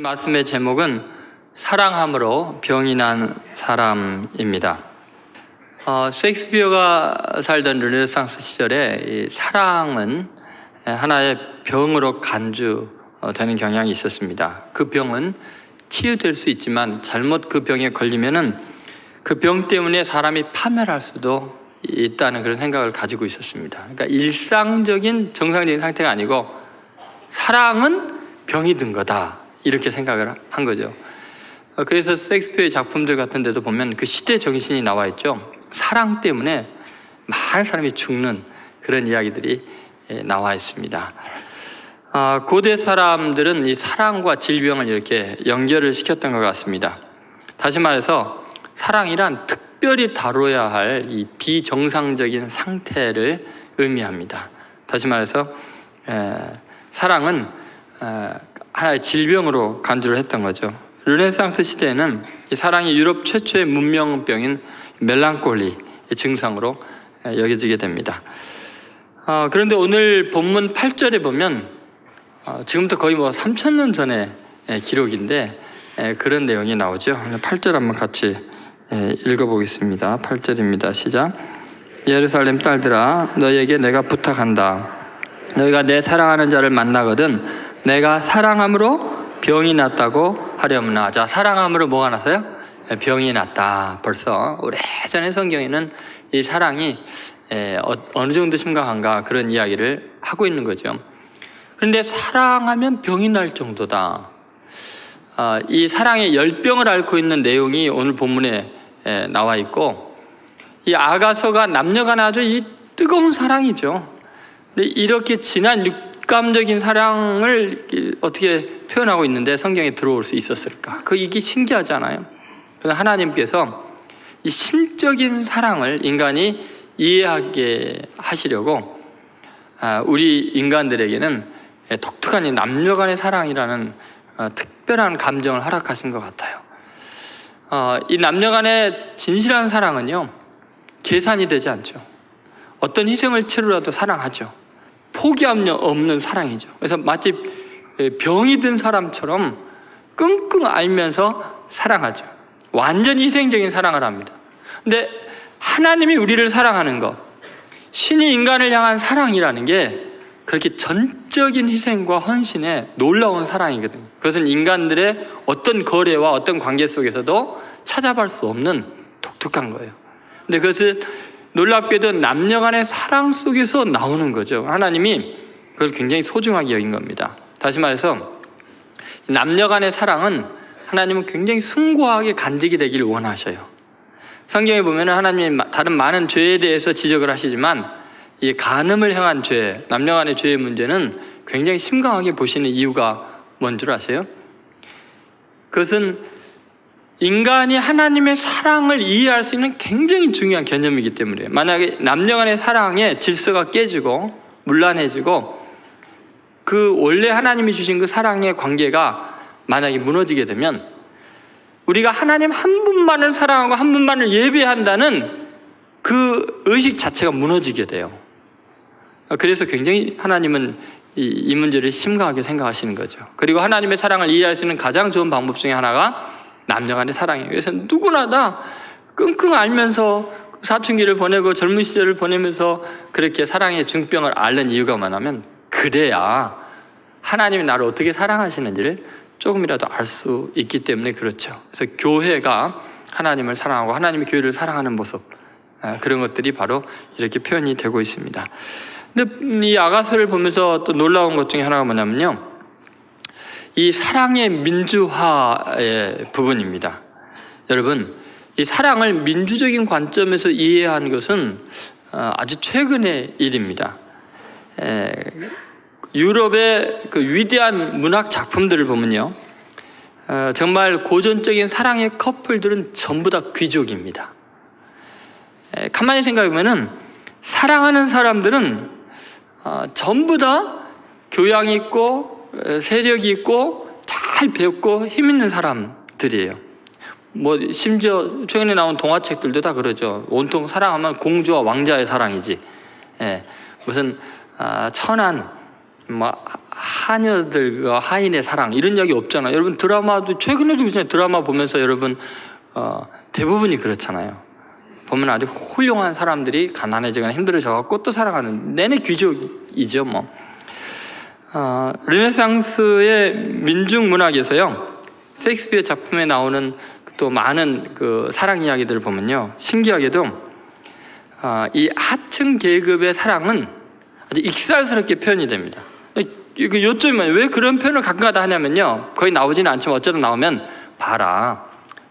오늘 말씀의 제목은 사랑함으로 병이 난 사람입니다. 셰익스피어가 살던 르네상스 시절에 이 사랑은 하나의 병으로 간주되는 경향이 있었습니다. 그 병은 치유될 수 있지만 잘못 그 병에 걸리면은 그 병 때문에 사람이 파멸할 수도 있다는 그런 생각을 가지고 있었습니다. 그러니까 일상적인 정상적인 상태가 아니고 사랑은 병이 든 거다, 이렇게 생각을 한 거죠. 그래서 셰익스피어의 작품들 같은 데도 보면 그 시대 정신이 나와 있죠. 사랑 때문에 많은 사람이 죽는 그런 이야기들이 나와 있습니다. 고대 사람들은 이 사랑과 질병을 이렇게 연결을 시켰던 것 같습니다. 다시 말해서 사랑이란 특별히 다뤄야 할 이 비정상적인 상태를 의미합니다. 다시 말해서 사랑은 하나의 질병으로 간주를 했던 거죠. 르네상스 시대에는 이 사랑이 유럽 최초의 문명병인 멜랑콜리 증상으로 여겨지게 됩니다. 그런데 오늘 본문 8절에 보면 지금부터 거의 3,000년 전의 기록인데 그런 내용이 나오죠. 8절 한번 같이 읽어보겠습니다. 8절입니다. 시작. 예루살렘 딸들아, 너희에게 내가 부탁한다. 너희가 내 사랑하는 자를 만나거든 내가 사랑함으로 병이 났다고 하려무나. 자, 사랑함으로 뭐가 났어요? 병이 났다. 벌써 오래전에 성경에는 이 사랑이 어느 정도 심각한가 그런 이야기를 하고 있는 거죠. 그런데 사랑하면 병이 날 정도다. 이 사랑의 열병을 앓고 있는 내용이 오늘 본문에 나와 있고, 이 아가서가 남녀간 아주 이 뜨거운 사랑이죠. 근데 이렇게 진한 육감적인 사랑을 어떻게 표현하고 있는데 성경에 들어올 수 있었을까? 이게 신기하지 않아요? 그래서 하나님께서 이 신적인 사랑을 인간이 이해하게 하시려고 우리 인간들에게는 독특한 이 남녀간의 사랑이라는 특별한 감정을 허락하신 것 같아요. 이 남녀간의 진실한 사랑은요, 계산이 되지 않죠. 어떤 희생을 치르라도 사랑하죠. 포기함 없는 사랑이죠. 그래서 마치 병이 든 사람처럼 끙끙 앓면서 사랑하죠. 완전히 희생적인 사랑을 합니다. 근데 하나님이 우리를 사랑하는 것, 신이 인간을 향한 사랑이라는 게 그렇게 전적인 희생과 헌신의 놀라운 사랑이거든요. 그것은 인간들의 어떤 거래와 어떤 관계 속에서도 찾아볼 수 없는 독특한 거예요. 근데 그것을 놀랍게도 남녀간의 사랑 속에서 나오는 거죠. 하나님이 그걸 굉장히 소중하게 여긴 겁니다. 다시 말해서 남녀간의 사랑은 하나님은 굉장히 숭고하게 간직이 되기를 원하셔요. 성경에 보면 하나님이 다른 많은 죄에 대해서 지적을 하시지만 이 간음을 향한 죄, 남녀간의 죄의 문제는 굉장히 심각하게 보시는 이유가 뭔 줄 아세요? 그것은 인간이 하나님의 사랑을 이해할 수 있는 굉장히 중요한 개념이기 때문에, 만약에 남녀간의 사랑의 질서가 깨지고 문란해지고 그 원래 하나님이 주신 그 사랑의 관계가 만약에 무너지게 되면 우리가 하나님 한 분만을 사랑하고 한 분만을 예배한다는 그 의식 자체가 무너지게 돼요. 그래서 굉장히 하나님은 이 문제를 심각하게 생각하시는 거죠. 그리고 하나님의 사랑을 이해할 수 있는 가장 좋은 방법 중에 하나가 남녀간의 사랑이에요. 그래서 누구나 다 끙끙 앓면서 사춘기를 보내고 젊은 시절을 보내면서 그렇게 사랑의 중병을 앓는 이유가 뭐냐면, 그래야 하나님이 나를 어떻게 사랑하시는지를 조금이라도 알 수 있기 때문에 그렇죠. 그래서 교회가 하나님을 사랑하고 하나님이 교회를 사랑하는 모습, 그런 것들이 바로 이렇게 표현이 되고 있습니다. 근데 이 아가서를 보면서 또 놀라운 것 중에 하나가 뭐냐면요, 이 사랑의 민주화의 부분입니다. 여러분, 이 사랑을 민주적인 관점에서 이해한 것은 아주 최근의 일입니다. 유럽의 그 위대한 문학 작품들을 보면요, 정말 고전적인 사랑의 커플들은 전부 다 귀족입니다. 가만히 생각해보면 사랑하는 사람들은 전부 다 교양 있고 세력이 있고 잘 배웠고 힘 있는 사람들이에요. 심지어 최근에 나온 동화책들도 다 그러죠. 온통 사랑하면 공주와 왕자의 사랑이지, 무슨 천한 하녀들과 하인의 사랑 이런 이야기 없잖아요. 여러분 드라마도 최근에도 그냥 드라마 보면서 여러분 대부분이 그렇잖아요. 보면 아주 훌륭한 사람들이 가난해지거나 힘들어져갖고 또 사랑하는 내내 귀족이죠. 뭐 르네상스의 민중 문학에서요, 셰익스피어 작품에 나오는 또 많은 그 사랑 이야기들을 보면요, 신기하게도 이 하층 계급의 사랑은 아주 익살스럽게 표현이 됩니다. 요점이 왜 그런 표현을 가끔가다 하냐면요, 거의 나오지는 않지만 어쩌다 나오면, 봐라,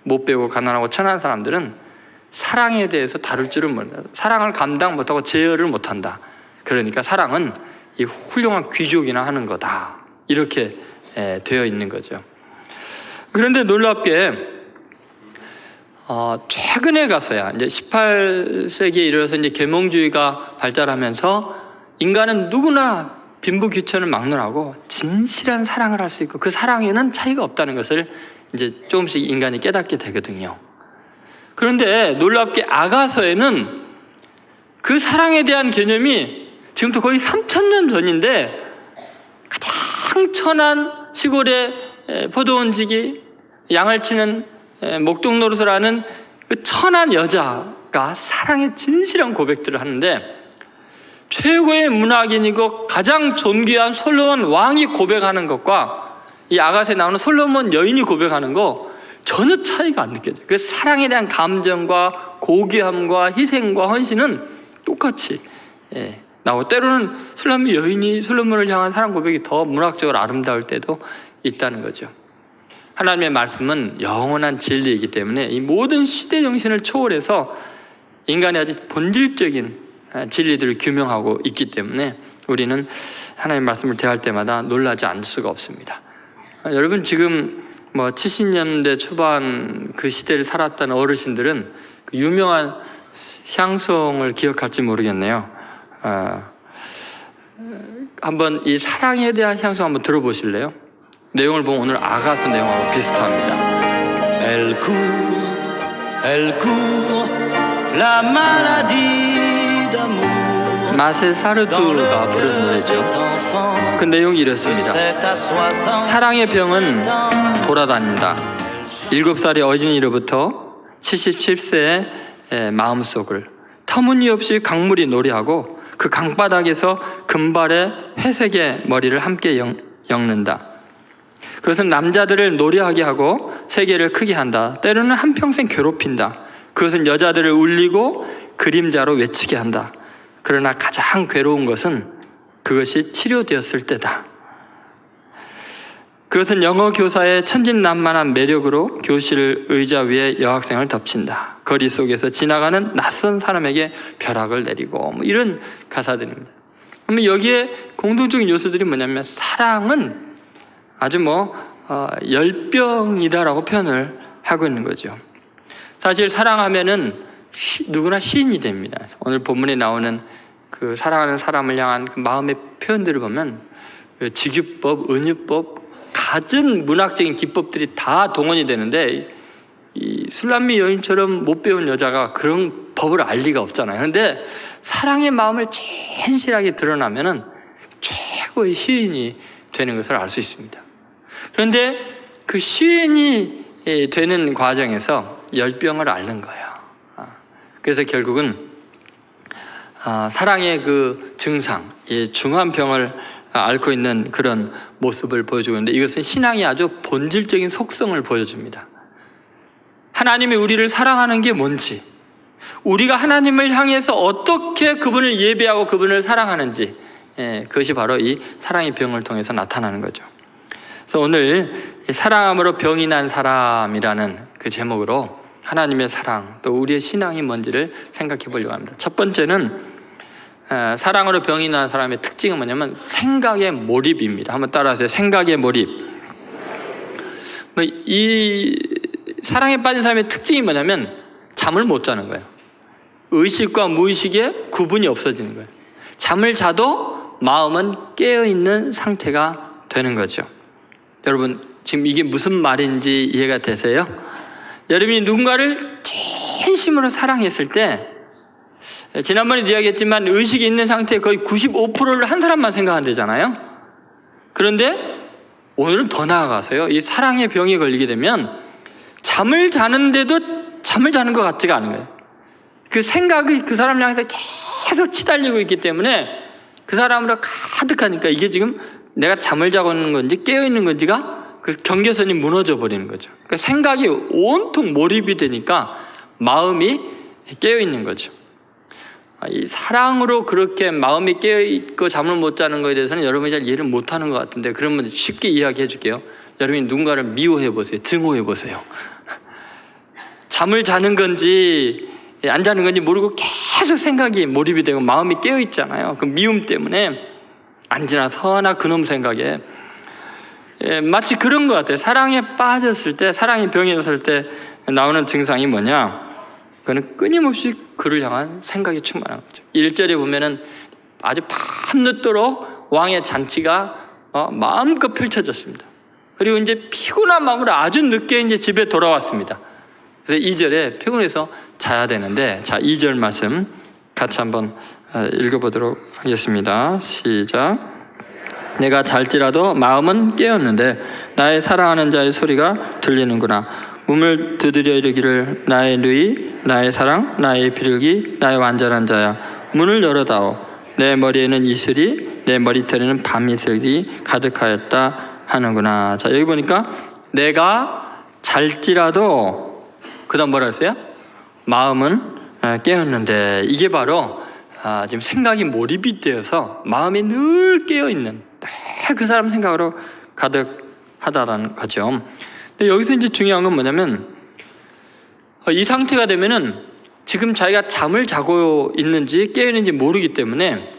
못 배우고 가난하고 천한 사람들은 사랑에 대해서 다룰 줄을 몰라요. 사랑을 감당 못하고 제어를 못한다. 그러니까 사랑은 이 훌륭한 귀족이나 하는 거다, 이렇게 되어 있는 거죠. 그런데 놀랍게 최근에 가서야 이제 18세기에 이르러서 이제 계몽주의가 발달하면서 인간은 누구나 빈부귀천을 막론하고 진실한 사랑을 할 수 있고 그 사랑에는 차이가 없다는 것을 이제 조금씩 인간이 깨닫게 되거든요. 그런데 놀랍게 아가서에는 그 사랑에 대한 개념이 지금부터 거의 3000년 전인데, 가장 천한 시골의 포도원지기, 양을 치는 목동 노릇을 하는 그 천한 여자가 사랑의 진실한 고백들을 하는데, 최고의 문학인이고 가장 존귀한 솔로몬 왕이 고백하는 것과 이 아가서에 나오는 솔로몬 여인이 고백하는 거 전혀 차이가 안 느껴져요. 그 사랑에 대한 감정과 고귀함과 희생과 헌신은 똑같이 나오고, 때로는 술람미 여인이 솔로몬을 향한 사랑 고백이 더 문학적으로 아름다울 때도 있다는 거죠. 하나님의 말씀은 영원한 진리이기 때문에 이 모든 시대 정신을 초월해서 인간의 아주 본질적인 진리들을 규명하고 있기 때문에 우리는 하나님의 말씀을 대할 때마다 놀라지 않을 수가 없습니다. 여러분 지금 70년대 초반 그 시대를 살았던 어르신들은 그 유명한 샹송을 기억할지 모르겠네요. 한번 이 사랑에 대한 샹송 한번 들어보실래요? 내용을 보면 오늘 아가서 내용하고 비슷합니다. Elle court, la maladie d'amour. 마세 사르두가 부른 노래죠. 그 내용이 이렇습니다. 사랑의 병은 돌아다닌다. 7살의 어린이로부터 77세의 마음속을 터무니없이 강물이 놀이하고 그 강바닥에서 금발의 회색의 머리를 함께 엮는다. 그것은 남자들을 노래하게 하고 세계를 크게 한다. 때로는 한평생 괴롭힌다. 그것은 여자들을 울리고 그림자로 외치게 한다. 그러나 가장 괴로운 것은 그것이 치료되었을 때다. 그것은 영어 교사의 천진난만한 매력으로 교실 의자 위에 여학생을 덮친다. 거리 속에서 지나가는 낯선 사람에게 벼락을 내리고 이런 가사들입니다. 그러면 여기에 공통적인 요소들이 뭐냐면 사랑은 아주 열병이다라고 표현을 하고 있는 거죠. 사실 사랑하면은 누구나 시인이 됩니다. 오늘 본문에 나오는 그 사랑하는 사람을 향한 그 마음의 표현들을 보면 직유법, 은유법, 갖은 문학적인 기법들이 다 동원이 되는데, 이 술람미 여인처럼 못 배운 여자가 그런 법을 알 리가 없잖아요. 그런데 사랑의 마음을 진실하게 드러나면은 최고의 시인이 되는 것을 알 수 있습니다. 그런데 그 시인이 되는 과정에서 열병을 앓는 거예요. 그래서 결국은 사랑의 그 증상, 중환병을 앓고 있는 그런 모습을 보여주고 있는데, 이것은 신앙의 아주 본질적인 속성을 보여줍니다. 하나님이 우리를 사랑하는 게 뭔지, 우리가 하나님을 향해서 어떻게 그분을 예배하고 그분을 사랑하는지, 그것이 바로 이 사랑의 병을 통해서 나타나는 거죠. 그래서 오늘 사랑함으로 병이 난 사람이라는 그 제목으로 하나님의 사랑, 또 우리의 신앙이 뭔지를 생각해 보려고 합니다. 첫 번째는 사랑으로 병이 난 사람의 특징은 뭐냐면 생각의 몰입입니다. 한번 따라하세요. 생각의 몰입. 이 사랑에 빠진 사람의 특징이 뭐냐면 잠을 못 자는 거예요. 의식과 무의식의 구분이 없어지는 거예요. 잠을 자도 마음은 깨어있는 상태가 되는 거죠. 여러분 지금 이게 무슨 말인지 이해가 되세요? 여러분이 누군가를 진심으로 사랑했을 때, 지난번에도 이야기했지만 의식이 있는 상태에 거의 95%를 한 사람만 생각한대잖아요. 그런데 오늘은 더 나아가서요. 이 사랑의 병에 걸리게 되면 잠을 자는데도 잠을 자는 것 같지가 않은 거예요. 그 생각이 그 사람을 향해서 계속 치달리고 있기 때문에 그 사람으로 가득하니까 이게 지금 내가 잠을 자고 있는 건지 깨어 있는 건지가 그 경계선이 무너져 버리는 거죠. 그러니까 생각이 온통 몰입이 되니까 마음이 깨어 있는 거죠. 이 사랑으로 그렇게 마음이 깨어 있고 잠을 못 자는 것에 대해서는 여러분이 잘 이해를 못 하는 것 같은데, 그러면 쉽게 이야기해 줄게요. 여러분이 누군가를 미워해 보세요. 증오해 보세요. 잠을 자는 건지 안 자는 건지 모르고 계속 생각이 몰입이 되고 마음이 깨어 있잖아요. 그 미움 때문에 안지나 서나 그놈 생각에 마치 그런 것 같아요. 사랑에 빠졌을 때, 사랑의 병에 들 때 나오는 증상이 뭐냐? 그거는 끊임없이 그를 향한 생각이 충만한 거죠. 1절에 보면은 아주 밤늦도록 왕의 잔치가 마음껏 펼쳐졌습니다. 그리고 이제 피곤한 마음으로 아주 늦게 이제 집에 돌아왔습니다. 그래서 2절에 피곤해서 자야 되는데, 자, 2절 말씀 같이 한번 읽어보도록 하겠습니다. 시작. 내가 잘지라도 마음은 깨었는데 나의 사랑하는 자의 소리가 들리는구나. 문을 두드려 이르기를 나의 누이, 나의 사랑, 나의 비둘기, 나의 완전한 자야. 문을 열어다오. 내 머리에는 이슬이, 내 머리털에는 밤이슬이 가득하였다 하는구나. 자, 여기 보니까 내가 잘지라도, 그 다음 뭐라 했어요? 마음은 깨었는데, 이게 바로 지금 생각이 몰입이 되어서 마음이 늘 깨어있는, 늘 그 사람 생각으로 가득하다라는 거죠. 근데 여기서 이제 중요한 건 뭐냐면, 이 상태가 되면은 지금 자기가 잠을 자고 있는지 깨어있는지 모르기 때문에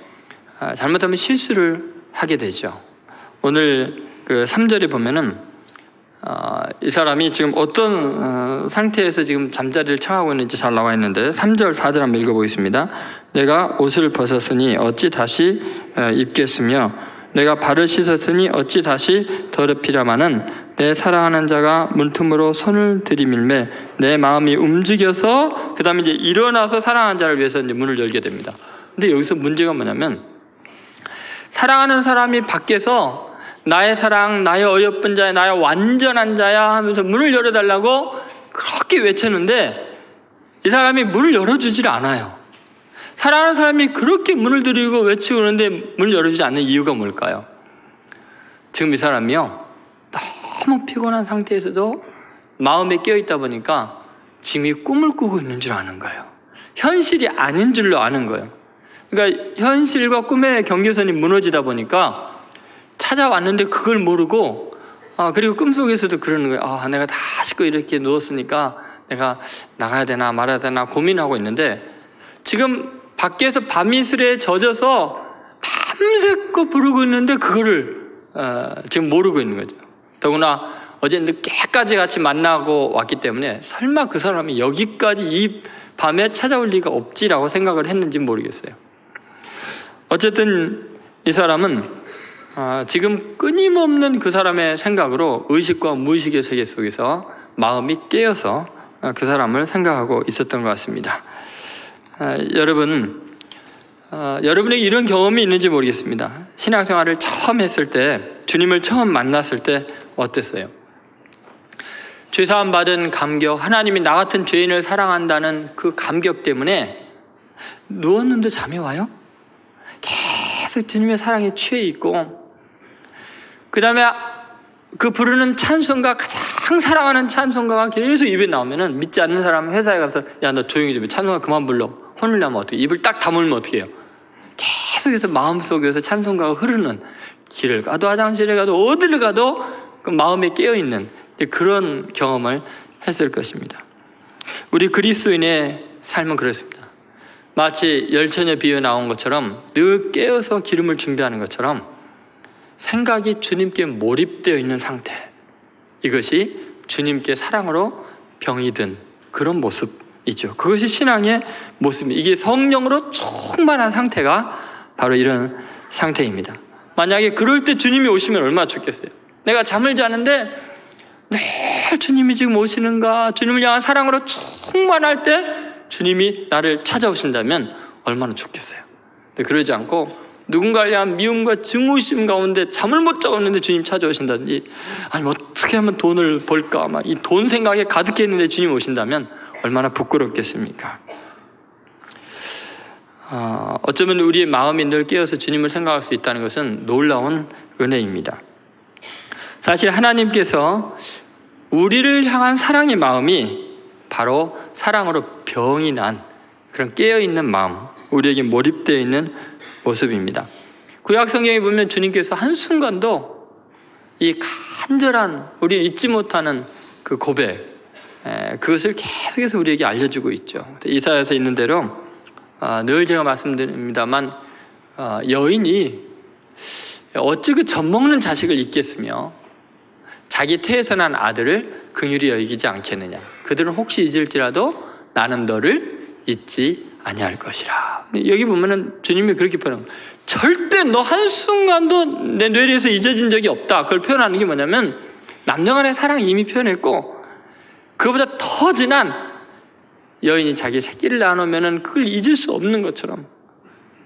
잘못하면 실수를 하게 되죠. 오늘 그 3절에 보면은 이 사람이 지금 어떤 상태에서 지금 잠자리를 청하고 있는지 잘 나와 있는데, 3절, 4절 한번 읽어보겠습니다. 내가 옷을 벗었으니 어찌 다시 입겠으며 내가 발을 씻었으니 어찌 다시 더럽히랴마는 내 사랑하는 자가 문틈으로 손을 들이밀매 내 마음이 움직여서 그 다음에 이제 일어나서 사랑하는 자를 위해서 이제 문을 열게 됩니다. 근데 여기서 문제가 뭐냐면, 사랑하는 사람이 밖에서 나의 사랑, 나의 어여쁜 자야, 나의 완전한 자야 하면서 문을 열어달라고 그렇게 외쳤는데 이 사람이 문을 열어주질 않아요. 사랑하는 사람이 그렇게 문을 들이고 외치고 그러는데 문을 열어주지 않는 이유가 뭘까요? 지금 이 사람이요, 너무 피곤한 상태에서도 마음에 깨어있다 보니까 지금 이 꿈을 꾸고 있는 줄 아는 거예요. 현실이 아닌 줄로 아는 거예요. 그러니까 현실과 꿈의 경계선이 무너지다 보니까 찾아왔는데 그걸 모르고, 그리고 꿈속에서도 그러는 거예요. 내가 다 씻고 이렇게 누웠으니까 내가 나가야 되나 말아야 되나 고민하고 있는데, 지금 밖에서 밤이슬에 젖어서 밤새껏 부르고 있는데 그거를 지금 모르고 있는 거죠. 더구나 어제 늦게까지 같이 만나고 왔기 때문에 설마 그 사람이 여기까지 이 밤에 찾아올 리가 없지라고 생각을 했는지 모르겠어요. 어쨌든 이 사람은 지금 끊임없는 그 사람의 생각으로 의식과 무의식의 세계 속에서 마음이 깨어서 그 사람을 생각하고 있었던 것 같습니다. 여러분에게 이런 경험이 있는지 모르겠습니다. 신앙생활을 처음 했을 때, 주님을 처음 만났을 때 어땠어요? 죄사함 받은 감격, 하나님이 나 같은 죄인을 사랑한다는 그 감격 때문에 누웠는데 잠이 와요? 계속 주님의 사랑에 취해 있고, 그 다음에 그 부르는 찬송가, 가장 사랑하는 찬송가가 계속 입에 나오면은 믿지 않는 사람은 회사에 가서 야, 너 조용히 좀 해. 찬송가 그만 불러. 혼을 내면 어떻게, 입을 딱 다물면 어떻게 해요? 계속해서 마음속에서 찬송가가 흐르는, 길을 가도 화장실에 가도 어디를 가도 그 마음에 깨어있는 그런 경험을 했을 것입니다. 우리 그리스도인의 삶은 그렇습니다. 마치 열처녀 비유에 나온 것처럼 늘 깨어서 기름을 준비하는 것처럼 생각이 주님께 몰입되어 있는 상태, 이것이 주님께 사랑으로 병이 든 그런 모습이죠. 그것이 신앙의 모습입니다. 이게 성령으로 충만한 상태가 바로 이런 상태입니다. 만약에 그럴 때 주님이 오시면 얼마나 좋겠어요. 내가 잠을 자는데 늘 주님이 지금 오시는가, 주님을 향한 사랑으로 충만할 때 주님이 나를 찾아오신다면 얼마나 좋겠어요. 근데 그러지 않고 누군가를 향한 미움과 증오심 가운데 잠을 못 자고 있는데 주님 찾아오신다든지, 아니 어떻게 하면 돈을 벌까 막 이 돈 생각에 가득해 있는데 주님 오신다면 얼마나 부끄럽겠습니까? 어쩌면 우리의 마음이 늘 깨어서 주님을 생각할 수 있다는 것은 놀라운 은혜입니다. 사실 하나님께서 우리를 향한 사랑의 마음이 바로 사랑으로 병이 난 그런 깨어있는 마음, 우리에게 몰입되어 있는 모습입니다. 구약 성경에 보면 주님께서 한순간도 이 간절한, 우리를 잊지 못하는 그 고백, 그것을 계속해서 우리에게 알려주고 있죠. 이사야서 있는 대로 늘 제가 말씀드립니다만 여인이 어찌 그 젖먹는 자식을 잊겠으며 자기 태에서 난 아들을 긍휼히 여기지 않겠느냐. 그들은 혹시 잊을지라도 나는 너를 잊지 아니할 것이라. 여기 보면은 주님이 그렇게 표현합니다. 절대 너 한순간도 내 뇌리에서 잊어진 적이 없다. 그걸 표현하는 게 뭐냐면 남녀간의 사랑을 이미 표현했고 그보다 더 진한 여인이 자기 새끼를 낳아놓으면 그걸 잊을 수 없는 것처럼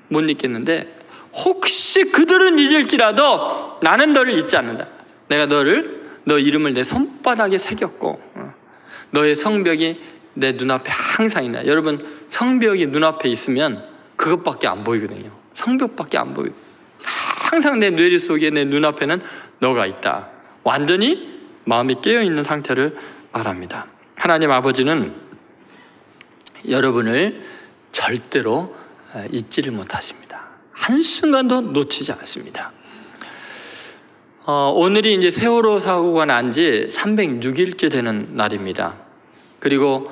못 잊겠는데 혹시 그들은 잊을지라도 나는 너를 잊지 않는다. 내가 너 이름을 내 손바닥에 새겼고 너의 성벽이 내 눈앞에 항상 있나. 여러분 성벽이 눈앞에 있으면 그것밖에 안 보이거든요. 성벽밖에 안 보여요. 항상 내 뇌리 속에 내 눈앞에는 너가 있다. 완전히 마음이 깨어있는 상태를 말합니다. 하나님 아버지는 여러분을 절대로 잊지를 못하십니다. 한순간도 놓치지 않습니다. 오늘이 이제 세월호 사고가 난 지 306일째 되는 날입니다. 그리고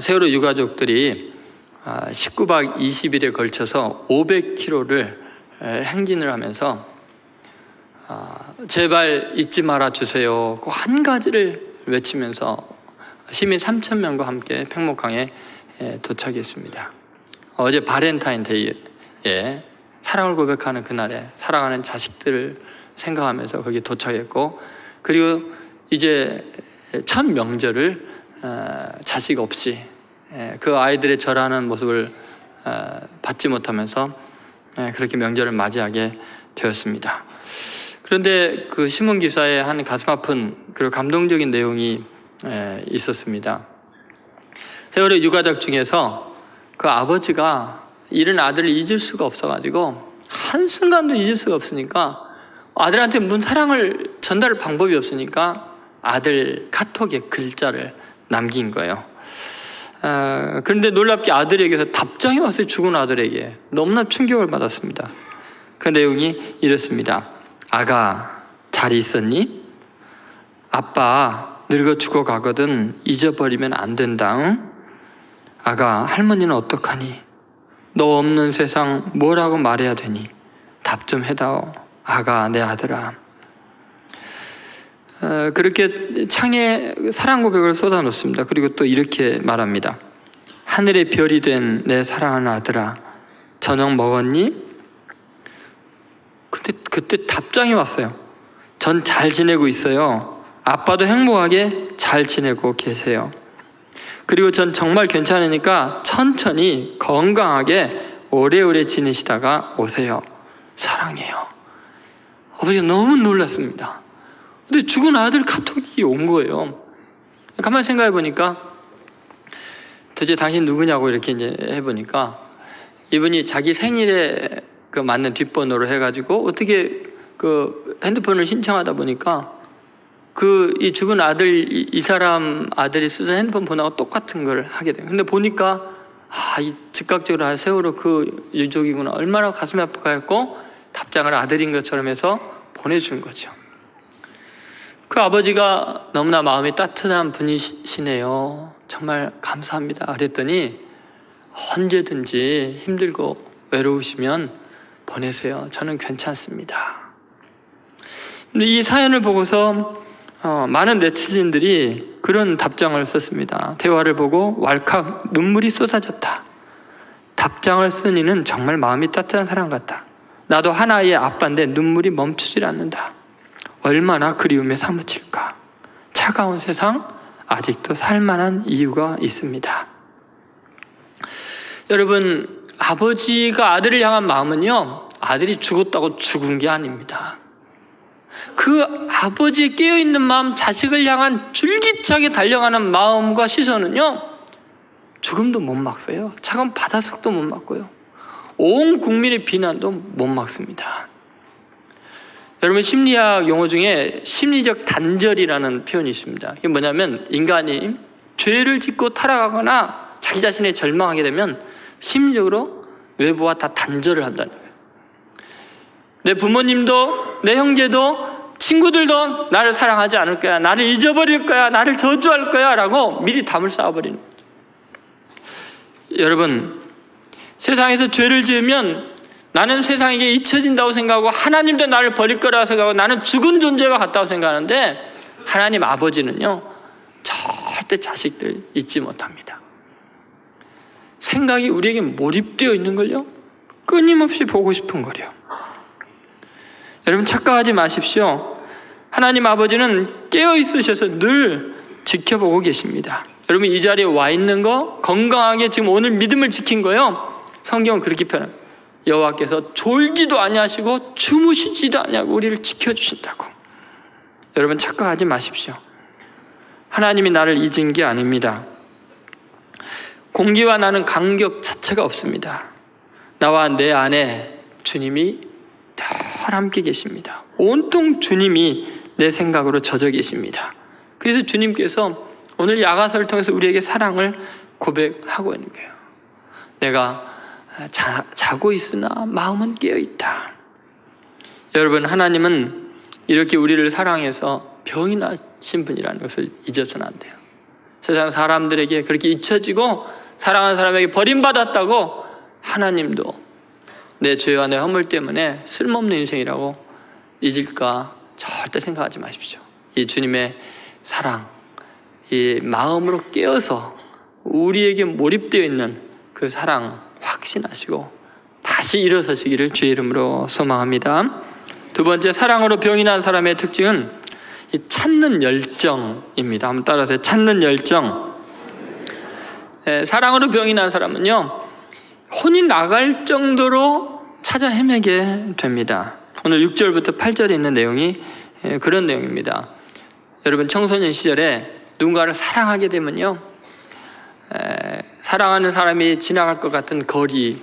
세월호 유가족들이 19박 20일에 걸쳐서 500km를 행진을 하면서 제발 잊지 말아 주세요. 그 한 가지를 외치면서 시민 3,000명과 함께 팽목항에 도착했습니다. 어제 바렌타인데이에 사랑을 고백하는 그날에 사랑하는 자식들을 생각하면서 거기 도착했고, 그리고 이제 첫 명절을 자식 없이 그 아이들의 절하는 모습을 받지 못하면서 그렇게 명절을 맞이하게 되었습니다. 그런데 그 신문기사에 한 가슴 아픈 그리고 감동적인 내용이 있었습니다. 세월호 유가족 중에서 그 아버지가 잃은 아들을 잊을 수가 없어가지고 한순간도 잊을 수가 없으니까 아들한테 무슨 사랑을 전달할 방법이 없으니까 아들 카톡에 글자를 남긴 거예요. 그런데 놀랍게 아들에게서 답장이 왔어요. 죽은 아들에게. 너무나 충격을 받았습니다. 그 내용이 이렇습니다. 아가, 잘 있었니? 아빠 늙어 죽어가거든. 잊어버리면 안 된다. 응? 아가, 할머니는 어떡하니? 너 없는 세상 뭐라고 말해야 되니? 답 좀 해다오. 아가, 내 아들아. 그렇게 창에 사랑 고백을 쏟아놓습니다. 그리고 또 이렇게 말합니다. 하늘의 별이 된 내 사랑하는 아들아, 저녁 먹었니? 근데 그때 답장이 왔어요. 전 잘 지내고 있어요. 아빠도 행복하게 잘 지내고 계세요. 그리고 전 정말 괜찮으니까 천천히 건강하게 오래오래 지내시다가 오세요. 사랑해요. 아버지가 너무 놀랐습니다. 근데 죽은 아들 카톡이 온 거예요. 가만히 생각해 보니까 도대체 당신 누구냐고 이렇게 이제 해보니까 이분이 자기 생일에 그 맞는 뒷번호로 해가지고 어떻게 그 핸드폰을 신청하다 보니까 그 이 죽은 아들 이 사람 아들이 쓰던 핸드폰 번호가 똑같은 걸 하게 돼요. 근데 보니까 이 즉각적으로 세월호 그 유족이구나. 얼마나 가슴이 아프가 했고 답장을 아들인 것처럼 해서 보내준 거죠. 그 아버지가 너무나 마음이 따뜻한 분이시네요. 정말 감사합니다. 그랬더니 언제든지 힘들고 외로우시면 보내세요. 저는 괜찮습니다. 근데 이 사연을 보고서 많은 네티즌들이 그런 답장을 썼습니다. 대화를 보고 왈칵 눈물이 쏟아졌다. 답장을 쓴 이는 정말 마음이 따뜻한 사람 같다. 나도 하나의 아빠인데 눈물이 멈추질 않는다. 얼마나 그리움에 사무칠까. 차가운 세상 아직도 살만한 이유가 있습니다. 여러분, 아버지가 아들을 향한 마음은요, 아들이 죽었다고 죽은 게 아닙니다. 그 아버지의 깨어있는 마음, 자식을 향한 줄기차게 달려가는 마음과 시선은요, 죽음도 못 막어요. 차가운 바닷속도 못 막고요. 온 국민의 비난도 못 막습니다. 여러분, 심리학 용어 중에 심리적 단절이라는 표현이 있습니다. 이게 뭐냐면 인간이 죄를 짓고 타락하거나 자기 자신에 절망하게 되면 심리적으로 외부와 다 단절을 한다는 거예요. 내 부모님도 내 형제도 친구들도 나를 사랑하지 않을 거야, 나를 잊어버릴 거야, 나를 저주할 거야 라고 미리 담을 쌓아버리는 거죠. 여러분, 세상에서 죄를 지으면 나는 세상에게 잊혀진다고 생각하고 하나님도 나를 버릴 거라고 생각하고 나는 죽은 존재와 같다고 생각하는데, 하나님 아버지는요 절대 자식들 잊지 못합니다. 생각이 우리에게 몰입되어 있는 걸요 끊임없이 보고 싶은 거요. 여러분, 착각하지 마십시오. 하나님 아버지는 깨어 있으셔서 늘 지켜보고 계십니다. 여러분, 이 자리에 와 있는 거, 건강하게 지금 오늘 믿음을 지킨 거요, 성경은 그렇게 표현합니다. 여호와께서 졸지도 아니하시고 주무시지도 아니하고 우리를 지켜주신다고. 여러분, 착각하지 마십시오. 하나님이 나를 잊은 게 아닙니다. 공기와 나는 간격 자체가 없습니다. 나와 내 안에 주님이 늘 함께 계십니다. 온통 주님이 내 생각으로 젖어 계십니다. 그래서 주님께서 오늘 야가서를 통해서 우리에게 사랑을 고백하고 있는 거예요. 내가 자고 있으나 마음은 깨어있다. 여러분, 하나님은 이렇게 우리를 사랑해서 병이 나신 분이라는 것을 잊어서는 안 돼요. 세상 사람들에게 그렇게 잊혀지고 사랑하는 사람에게 버림받았다고 하나님도 내 죄와 내 허물 때문에 쓸모없는 인생이라고 잊을까 절대 생각하지 마십시오. 이 주님의 사랑, 이 마음으로 깨어서 우리에게 몰입되어 있는 그 사랑 확신하시고 다시 일어서시기를 주의 이름으로 소망합니다. 두 번째, 사랑으로 병이 난 사람의 특징은 이 찾는 열정입니다. 한번 따라서 찾는 열정. 사랑으로 병이 난 사람은요, 혼이 나갈 정도로 찾아 헤매게 됩니다. 오늘 6절부터 8절에 있는 내용이 그런 내용입니다. 여러분, 청소년 시절에 누군가를 사랑하게 되면요, 사랑하는 사람이 지나갈 것 같은 거리,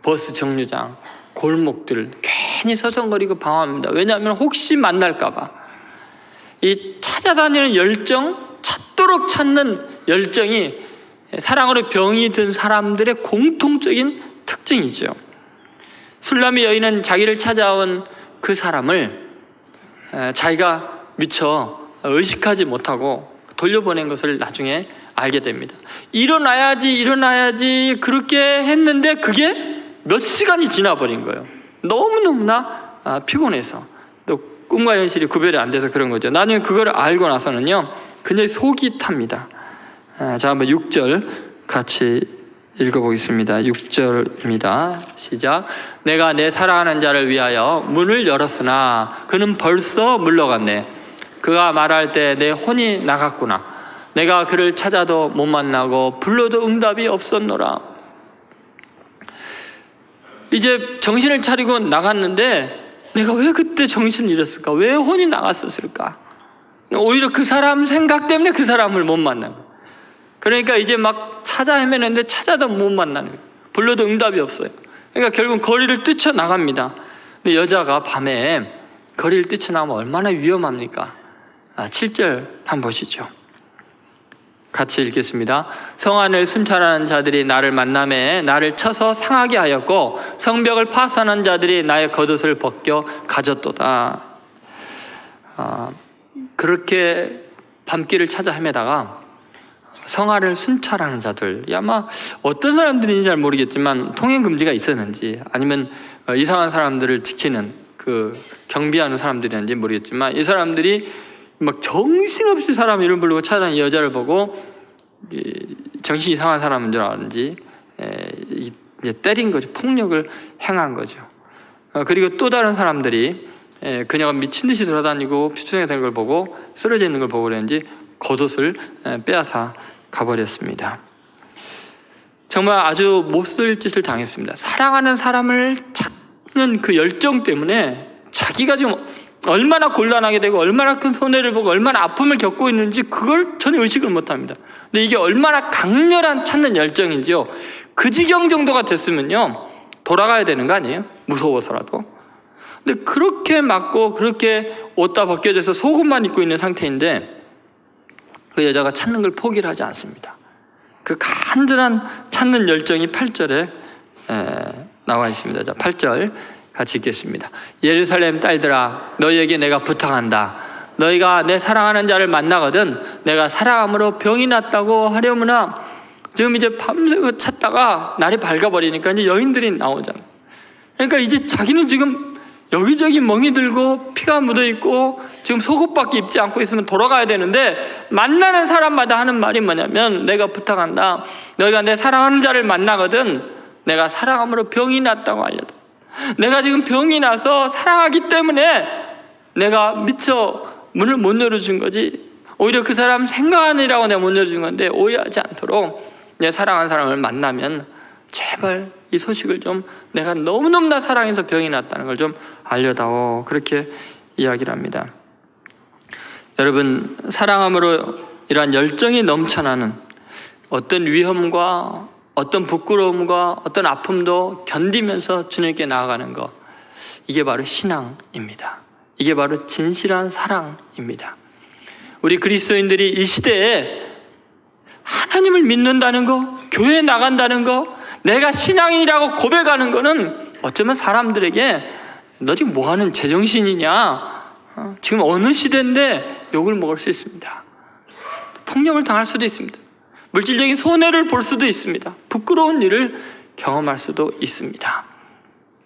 버스 정류장, 골목들 괜히 서성거리고 방황합니다. 왜냐하면 혹시 만날까봐. 이 찾아다니는 열정, 찾도록 찾는 열정이 사랑으로 병이 든 사람들의 공통적인 특징이죠. 술람이 여인은 자기를 찾아온 그 사람을 자기가 미처 의식하지 못하고 돌려보낸 것을 나중에 알게 됩니다. 일어나야지 그렇게 했는데 그게 몇 시간이 지나버린 거예요. 너무너무나 피곤해서, 또 꿈과 현실이 구별이 안 돼서 그런 거죠. 나중에 그걸 알고 나서는요, 그녀의 속이 탑니다. 자, 한번 6절 같이 읽어보겠습니다. 6절입니다. 시작. 내가 내 사랑하는 자를 위하여 문을 열었으나 그는 벌써 물러갔네. 그가 말할 때 내 혼이 나갔구나. 내가 그를 찾아도 못 만나고 불러도 응답이 없었노라. 이제 정신을 차리고 나갔는데 내가 왜 그때 정신을 잃었을까? 왜 혼이 나갔었을까? 오히려 그 사람 생각 때문에 그 사람을 못 만나고, 그러니까 이제 막 찾아 헤매는데 찾아도 못 만나는 거예요. 불러도 응답이 없어요. 그러니까 결국 거리를 뛰쳐나갑니다. 근데 여자가 밤에 거리를 뛰쳐나가면 얼마나 위험합니까? 7절 한번 보시죠. 같이 읽겠습니다. 성안을 순찰하는 자들이 나를 만나매 나를 쳐서 상하게 하였고 성벽을 파산한 자들이 나의 겉옷을 벗겨 가졌도다. 그렇게 밤길을 찾아 헤매다가 성안을 순찰하는 자들, 아마 어떤 사람들인지 잘 모르겠지만 통행금지가 있었는지 아니면 이상한 사람들을 지키는 그 경비하는 사람들이었는지 모르겠지만, 이 사람들이 막 정신없이 사람 이름 부르고 찾아다니는 여자를 보고 정신 이상한 사람인 줄 알았는지 이제 때린 거죠. 폭력을 행한 거죠. 그리고 또 다른 사람들이 그녀가 미친 듯이 돌아다니고 피투성이 되는 걸 보고 쓰러져 있는 걸 보고 그랬는지 겉옷을 빼앗아 가버렸습니다. 정말 아주 못쓸 짓을 당했습니다. 사랑하는 사람을 그 열정 때문에 자기가 지금 얼마나 곤란하게 되고 얼마나 큰 손해를 보고 얼마나 아픔을 겪고 있는지 그걸 전혀 의식을 못합니다. 근데 이게 얼마나 강렬한 찾는 열정인지요, 그 지경 정도가 됐으면요 돌아가야 되는 거 아니에요? 무서워서라도. 근데 그렇게 맞고 그렇게 옷 다 벗겨져서 속옷만 입고 있는 상태인데 그 여자가 찾는 걸 포기를 하지 않습니다. 그 간절한 찾는 열정이 8절에 나와 있습니다. 자, 8절 같이 읽겠습니다. 예루살렘 딸들아, 너희에게 내가 부탁한다. 너희가 내 사랑하는 자를 만나거든 내가 사랑함으로 병이 났다고 하려무나. 지금 이제 밤새 찾다가 날이 밝아버리니까 이제 여인들이 나오잖아요. 그러니까 이제 자기는 지금 여기저기 멍이 들고 피가 묻어있고 지금 속옷밖에 입지 않고 있으면 돌아가야 되는데, 만나는 사람마다 하는 말이 뭐냐면, 내가 부탁한다. 너희가 내 사랑하는 자를 만나거든 내가 사랑함으로 병이 났다고 알려줘. 내가 지금 병이 나서 사랑하기 때문에 내가 미처 문을 못 열어준 거지, 오히려 그 사람 생각하느라고 내가 못 열어준 건데, 오해하지 않도록 내 사랑하는 사람을 만나면 제발 이 소식을 좀, 내가 너무너무나 사랑해서 병이 났다는 걸 좀 알려다오. 그렇게 이야기를 합니다. 여러분, 사랑함으로 이러한 열정이 넘쳐나는 어떤 위험과 어떤 부끄러움과 어떤 아픔도 견디면서 주님께 나아가는 것, 이게 바로 신앙입니다. 이게 바로 진실한 사랑입니다. 우리 그리스도인들이 이 시대에 하나님을 믿는다는 거, 교회에 나간다는 거, 내가 신앙인이라고 고백하는 거는 어쩌면 사람들에게 너 지금 뭐하는 제정신이냐, 지금 어느 시대인데 욕을 먹을 수 있습니다. 폭력을 당할 수도 있습니다. 물질적인 손해를 볼 수도 있습니다. 부끄러운 일을 경험할 수도 있습니다.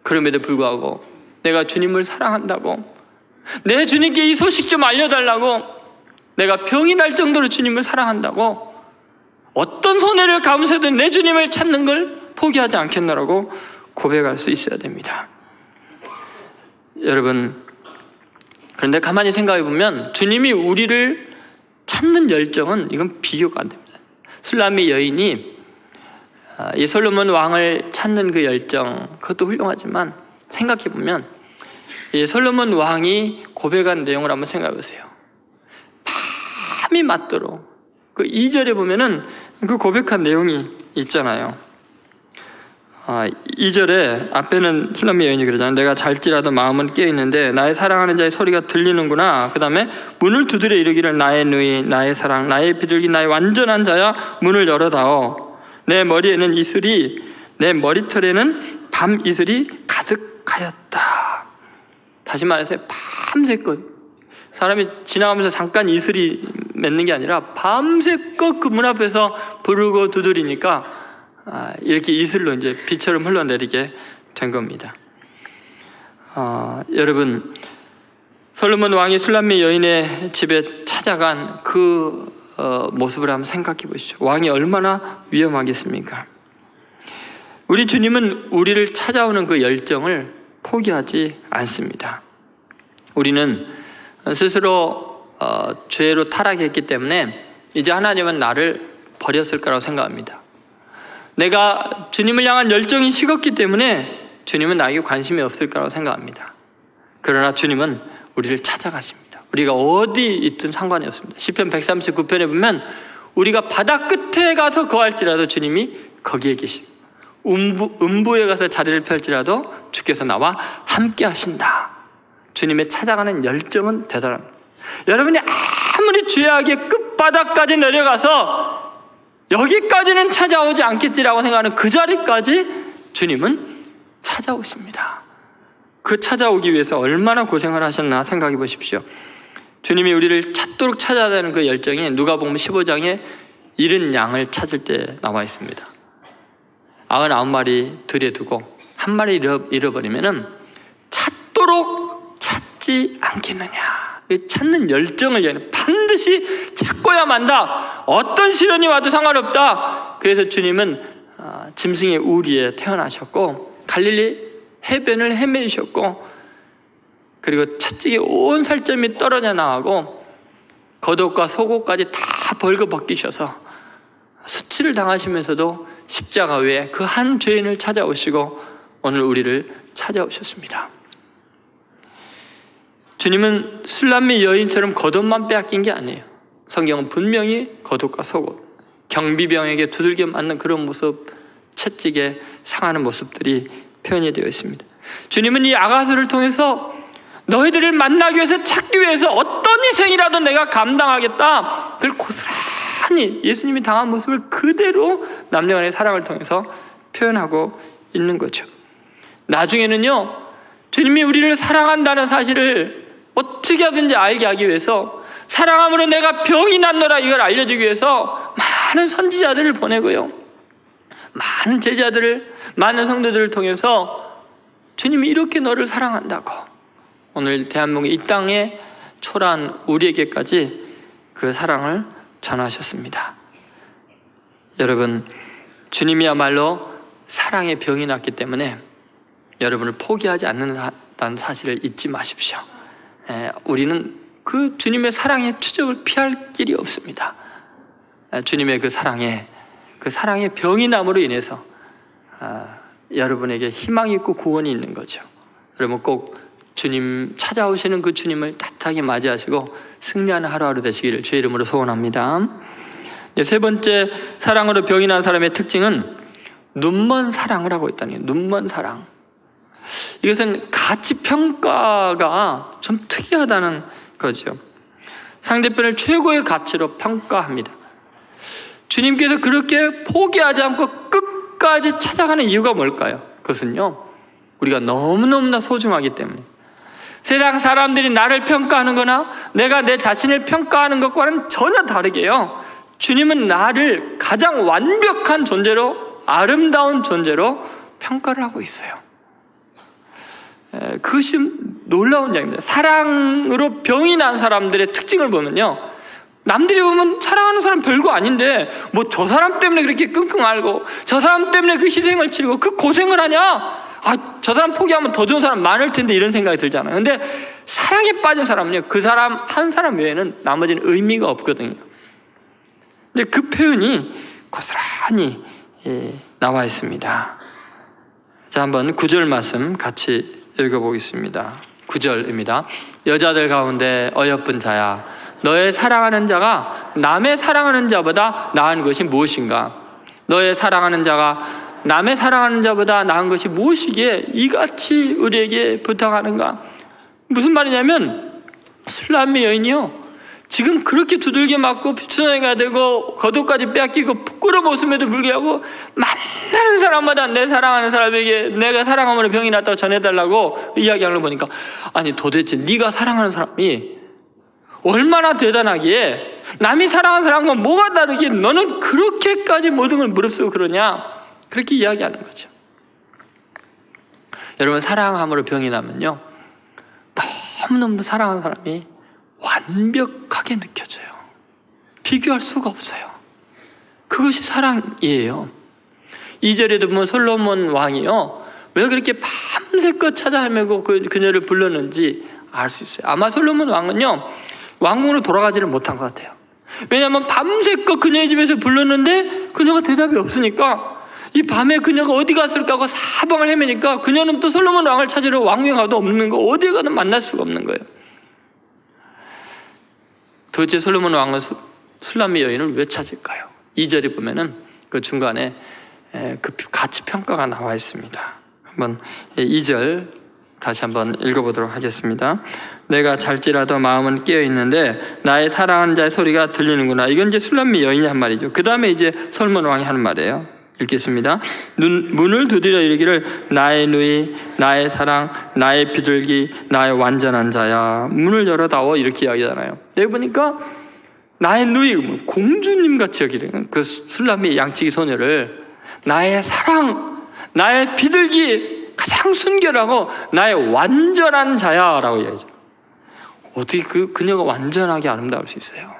그럼에도 불구하고 내가 주님을 사랑한다고, 내 주님께 이 소식 좀 알려달라고, 내가 병이 날 정도로 주님을 사랑한다고, 어떤 손해를 감수해도 내 주님을 찾는 걸 포기하지 않겠노라고 고백할 수 있어야 됩니다. 여러분, 그런데 가만히 생각해 보면 주님이 우리를 찾는 열정은 이건 비교가 안 됩니다. 술람미 여인이 이 솔로몬 왕을 찾는 그 열정, 그것도 훌륭하지만 생각해 보면 이 솔로몬 왕이 고백한 내용을 한번 생각해 보세요. 밤이 맞도록 그 2절에 보면은 그 고백한 내용이 있잖아요. 2절에 앞에는 술람미 여인이 그러잖아요. 내가 잘지라도 마음은 깨어있는데 나의 사랑하는 자의 소리가 들리는구나. 그 다음에 문을 두드려 이르기를 나의 누이, 나의 사랑, 나의 비둘기, 나의 완전한 자야, 문을 열어다오. 내 머리에는 이슬이, 내 머리털에는 밤 이슬이 가득하였다. 다시 말해서 밤새껏 사람이 지나가면서 잠깐 이슬이 맺는 게 아니라 밤새껏 그 문 앞에서 부르고 두드리니까 이렇게 이슬로 이제 비처럼 흘러내리게 된 겁니다. 여러분, 솔로몬 왕이 술람미 여인의 집에 찾아간 그 모습을 한번 생각해 보시죠. 왕이 얼마나 위험하겠습니까? 우리 주님은 우리를 찾아오는 그 열정을 포기하지 않습니다. 우리는 스스로 죄로 타락했기 때문에 이제 하나님은 나를 버렸을 거라고 생각합니다. 내가 주님을 향한 열정이 식었기 때문에 주님은 나에게 관심이 없을 거라고 생각합니다. 그러나 주님은 우리를 찾아가십니다. 우리가 어디 있든 상관이 없습니다. 시편 139편에 보면 우리가 바다 끝에 가서 거할지라도 주님이 거기에 계십니다. 음부에 가서 자리를 펼지라도 주께서 나와 함께 하신다. 주님의 찾아가는 열정은 대단합니다. 여러분이 아무리 죄악의 끝바닥까지 내려가서 여기까지는 찾아오지 않겠지라고 생각하는 그 자리까지 주님은 찾아오십니다. 그 찾아오기 위해서 얼마나 고생을 하셨나 생각해 보십시오. 주님이 우리를 찾도록 찾아야 되는 그 열정이 누가복음 15장에 잃은 양을 찾을 때 나와 있습니다. 99마리 들에 두고 한 마리 잃어버리면은 찾도록 찾지 않겠느냐. 찾는 열정을 얘는 반드시 찾고야 만다. 어떤 시련이 와도 상관없다. 그래서 주님은 짐승의 우리에 태어나셨고 갈릴리 해변을 헤매셨고, 그리고 채찍에 온 살점이 떨어져 나가고 겉옷과 속옷까지 다 벌거 벗기셔서 수치를 당하시면서도 십자가 위에 그 한 죄인을 찾아오시고 오늘 우리를 찾아오셨습니다. 주님은 술람미 여인처럼 겉옷만 빼앗긴 게 아니에요. 성경은 분명히 겉옷과 속옷, 경비병에게 두들겨 맞는 그런 모습, 채찍에 상하는 모습들이 표현이 되어 있습니다. 주님은 이 아가서를 통해서 너희들을 만나기 위해서, 찾기 위해서 어떤 희생이라도 내가 감당하겠다, 그걸 고스란히 예수님이 당한 모습을 그대로 남녀간의 사랑을 통해서 표현하고 있는 거죠. 나중에는요, 주님이 우리를 사랑한다는 사실을 어떻게 하든지 알게 하기 위해서, 사랑함으로 내가 병이 났노라 이걸 알려주기 위해서 많은 선지자들을 보내고요, 많은 제자들을, 많은 성도들을 통해서 주님이 이렇게 너를 사랑한다고 오늘 대한민국 이 땅에 초라한 우리에게까지 그 사랑을 전하셨습니다. 여러분, 주님이야말로 사랑의 병이 났기 때문에 여러분을 포기하지 않는다는 사실을 잊지 마십시오. 우리는 그 주님의 사랑의 추적을 피할 길이 없습니다. 주님의 그 사랑의 병이 남으로 인해서 여러분에게 희망이 있고 구원이 있는 거죠. 여러분 꼭 주님 찾아오시는 그 주님을 따뜻하게 맞이하시고 승리하는 하루하루 되시기를 주의 이름으로 소원합니다. 세 번째, 사랑으로 병이 난 사람의 특징은 눈먼 사랑을 하고 있다는 거예요. 눈먼 사랑. 이것은 가치 평가가 좀 특이하다는 거죠. 상대편을 최고의 가치로 평가합니다. 주님께서 그렇게 포기하지 않고 끝까지 찾아가는 이유가 뭘까요? 그것은요, 우리가 너무너무나 소중하기 때문에. 세상 사람들이 나를 평가하는 거나 내가 내 자신을 평가하는 것과는 전혀 다르게요, 주님은 나를 가장 완벽한 존재로, 아름다운 존재로 평가를 하고 있어요. 그것이 놀라운 이야기입니다. 사랑으로 병이 난 사람들의 특징을 보면요, 남들이 보면 사랑하는 사람 별거 아닌데 뭐 저 사람 때문에 그렇게 끙끙 앓고 저 사람 때문에 그 희생을 치르고 그 고생을 하냐, 저 사람 포기하면 더 좋은 사람 많을 텐데, 이런 생각이 들잖아요. 근데 사랑에 빠진 사람은요, 그 사람 한 사람 외에는 나머지는 의미가 없거든요. 근데 그 표현이 고스란히 나와 있습니다. 자, 한번 9절 말씀 같이 읽어보겠습니다. 9절입니다. 여자들 가운데 어여쁜 자야, 너의 사랑하는 자가 남의 사랑하는 자보다 나은 것이 무엇인가? 너의 사랑하는 자가 남의 사랑하는 자보다 나은 것이 무엇이기에 이같이 우리에게 부탁하는가? 무슨 말이냐면, 술람미 여인이요, 지금 그렇게 두들겨 맞고 비천하게 되고 겉옷까지 빼앗기고 부끄러운 모습에도 불구하고 만나는 사람마다 내 사랑하는 사람에게 내가 사랑함으로 병이 났다고 전해달라고 이야기하는 거 보니까, 아니 도대체 네가 사랑하는 사람이 얼마나 대단하기에, 남이 사랑하는 사람과 뭐가 다르기에 너는 그렇게까지 모든 걸 무릅쓰고 그러냐, 그렇게 이야기하는 거죠. 여러분, 사랑함으로 병이 나면요, 너무너무 사랑하는 사람이 완벽하게 느껴져요. 비교할 수가 없어요. 그것이 사랑이에요. 2절에도 보면 솔로몬 왕이요, 왜 그렇게 밤새껏 찾아 헤매고 그녀를 불렀는지 알 수 있어요. 아마 솔로몬 왕은요, 왕궁으로 돌아가지를 못한 것 같아요. 왜냐하면 밤새껏 그녀의 집에서 불렀는데 그녀가 대답이 없으니까, 이 밤에 그녀가 어디 갔을까 하고 사방을 헤매니까 그녀는 또 솔로몬 왕을 찾으러 왕궁에 가도 없는 거, 어디에 가도 만날 수가 없는 거예요. 도대체 솔로몬 왕은 술람미 여인을 왜 찾을까요? 2절에 보면은 그 중간에 그 가치 평가가 나와 있습니다. 한번 2절 다시 한번 읽어보도록 하겠습니다. 내가 잘지라도 마음은 깨어 있는데 나의 사랑하는 자의 소리가 들리는구나. 이건 이제 술람미 여인이 한 말이죠. 그 다음에 이제 솔로몬 왕이 하는 말이에요. 읽겠습니다. 문을 두드려 이르기를 나의 누이, 나의 사랑, 나의 비둘기, 나의 완전한 자야. 문을 열어다오. 이렇게 이야기하잖아요. 여기 보니까 나의 누이, 공주님 같이 여기는 그 술람미 양치기 소녀를 나의 사랑, 나의 비둘기, 가장 순결하고 나의 완전한 자야라고 이야기하죠. 어떻게 그녀가 완전하게 아름다울 수 있어요?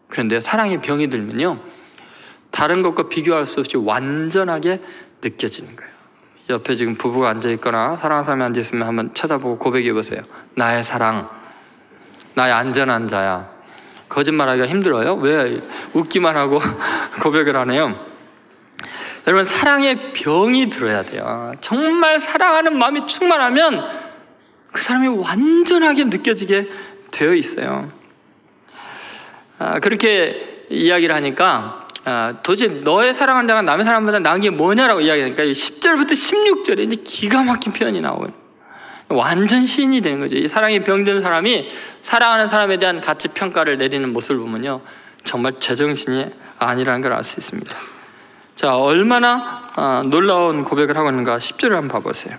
그런데 사랑의 병이 들면요, 다른 것과 비교할 수 없이 완전하게 느껴지는 거예요. 옆에 지금 부부가 앉아있거나 사랑하는 사람이 앉아있으면 한번 쳐다보고 고백해보세요. 나의 사랑, 나의 안전한 자야. 거짓말하기가 힘들어요. 왜 웃기만 하고 고백을 하네요. 여러분, 사랑의 병이 들어야 돼요. 정말 사랑하는 마음이 충만하면 그 사람이 완전하게 느껴지게 되어 있어요. 그렇게 이야기를 하니까 도대체 너의 사랑하는 자가 남의 사랑보다 나은 게 뭐냐라고 이야기하니까 10절부터 16절에 이제 기가 막힌 표현이 나오고요. 완전 시인이 되는 거죠. 이 사랑에 병든 사람이 사랑하는 사람에 대한 가치 평가를 내리는 모습을 보면요, 정말 제정신이 아니라는 걸 알 수 있습니다. 자, 얼마나 놀라운 고백을 하고 있는가 10절을 한번 봐보세요.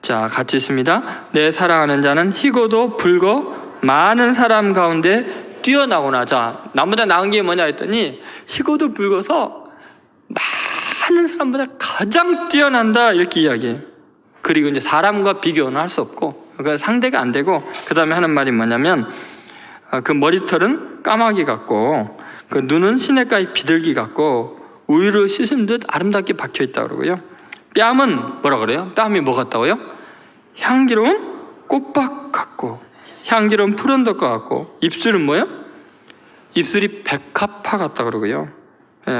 자, 같이 있습니다. 내 사랑하는 자는 희고도 붉고 많은 사람 가운데 뛰어나구나. 자, 나보다 나은 게 뭐냐 했더니 희고도 붉어서 많은 사람보다 가장 뛰어난다, 이렇게 이야기해요. 그리고 이제 사람과 비교는 할 수 없고, 그러니까 상대가 안 되고, 그 다음에 하는 말이 뭐냐면 그 머리털은 까마귀 같고 그 눈은 시냇가의 비둘기 같고 우유를 씻은 듯 아름답게 박혀있다 그러고요. 뺨은 뭐라 그래요? 뺨이 뭐 같다고요? 향기로운 꽃밭 같고, 향기로운 푸른덕 같고, 입술은 뭐요? 입술이 백합화 같다 그러고요.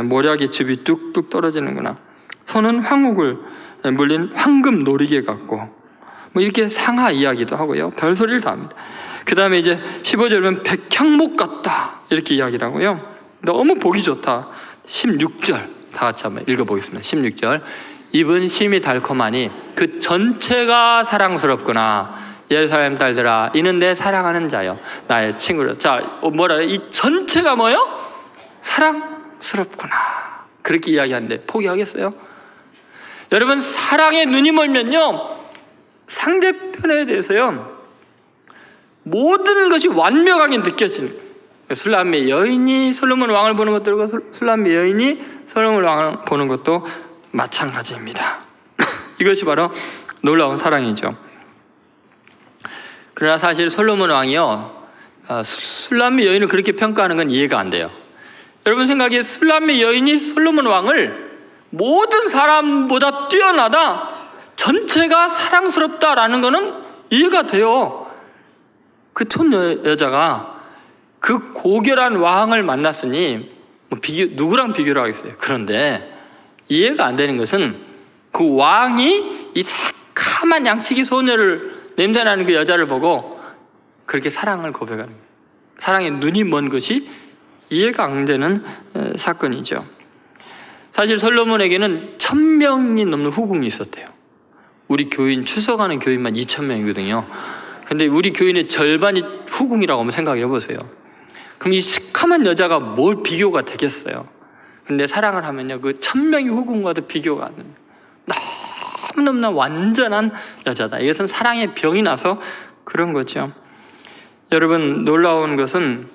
모략의 즙이 뚝뚝 떨어지는구나. 손은 황옥을 물린 황금 놀이개 같고, 뭐 이렇게 상하 이야기도 하고요. 별소리를 다 합니다. 그 다음에 이제 15절은 백향목 같다, 이렇게 이야기를 하고요. 너무 보기 좋다. 16절 다 같이 한번 읽어보겠습니다. 16절. 입은 심이 달콤하니 그 전체가 사랑스럽구나. 예루살렘 딸들아, 이는 내 사랑하는 자요, 나의 친구라. 자, 뭐라 해요? 이 전체가 뭐요? 사랑스럽구나. 그렇게 이야기하는데 포기하겠어요? 여러분, 사랑에 눈이 멀면요, 상대편에 대해서요 모든 것이 완벽하게 느껴지는 거예요. 술람의 여인이 솔로몬 왕을 보는 것들과 술람의 여인이 솔로몬 왕을 보는 것도 마찬가지입니다. 이것이 바로 놀라운 사랑이죠. 그러나 사실 솔로몬 왕이요, 술람의 여인을 그렇게 평가하는 건 이해가 안 돼요. 여러분 생각에 술람의 여인이 솔로몬 왕을 모든 사람보다 뛰어나다, 전체가 사랑스럽다라는 거는 이해가 돼요. 그 촌 여자가 그 고결한 왕을 만났으니 누구랑 비교를 하겠어요. 그런데 이해가 안 되는 것은 그 왕이 이 새카만 양치기 소녀를, 냄새나는 그 여자를 보고 그렇게 사랑을 고백하는 거예요. 사랑에 눈이 먼 것이 이해가 안 되는 사건이죠. 사실 솔로몬에게는 1000명이 넘는 후궁이 있었대요. 우리 교인, 출석하는 교인만 2000명이거든요. 근데 우리 교인의 절반이 후궁이라고 한번 생각해 보세요. 그럼 이 시커먼 여자가 뭘 비교가 되겠어요? 근데 사랑을 하면요, 그 1000명의 후궁과도 비교가 안 돼요. 너무너무나 완전한 여자다. 이것은 사랑의 병이 나서 그런 거죠. 여러분, 놀라운 것은